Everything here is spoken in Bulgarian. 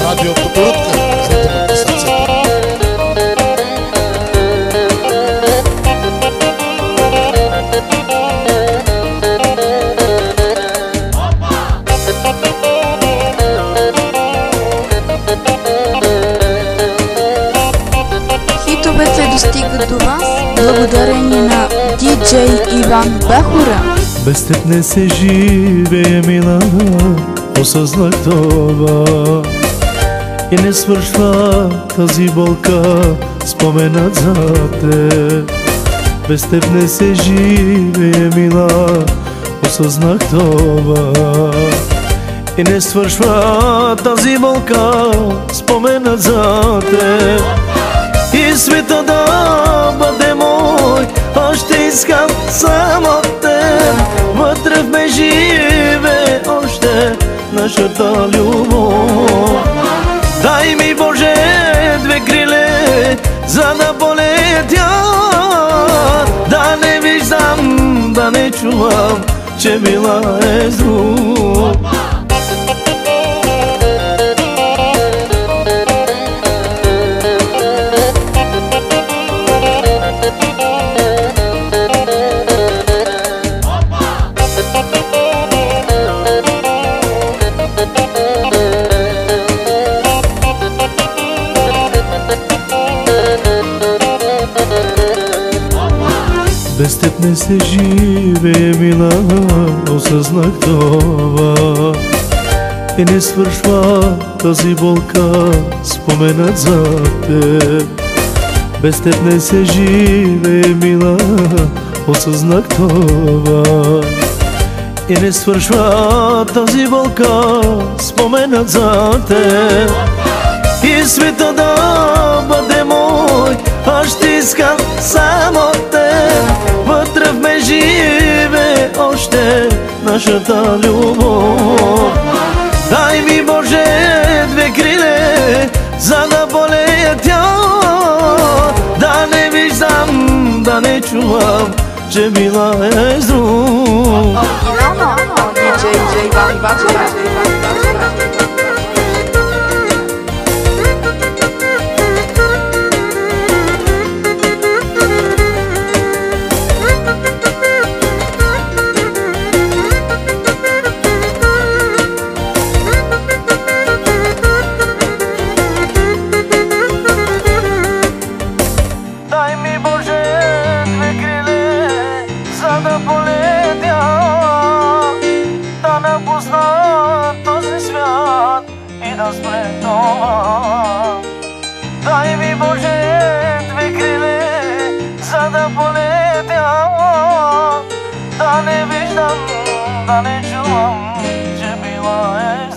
Радиото Урутка, ритъмът на сърцето. Хитовете достигат до вас благодарение на диджей Иван Бахура. Без теб не се живее, мила, осъзнах това. И не свършва тази болка, споменът за теб. Без теб не се живее, мила, осъзнах това. И не свършва тази болка, споменът за теб. И света да бъде мой, аз ще искам само теб. Вътре в ме живе още нашата любов. Дай ми, Боже, две криле, за да полетя, да не виждам, да не чувам, че мила е с друг. Без теб не се живее, мила, осъзнах това. И не свършва тази болка, споменът за теб. Без теб не се живее, мила, осъзнах това. И не свършва тази болка, споменът за теб. И света да бъде мой, аз ще искам само теб. Вътре в ме живе още нашата любов. Дай ми, Боже, две криле, за да полетя, да не виждам, да не чувам, че мила е с друг. Диджей Иван Бахура. Дай ми, Боже, две криле, за да полетя, да напусна този свят и да спре това. Дай ми, Боже, две криле, за да полетя, да не виждам, да не чувам, че била е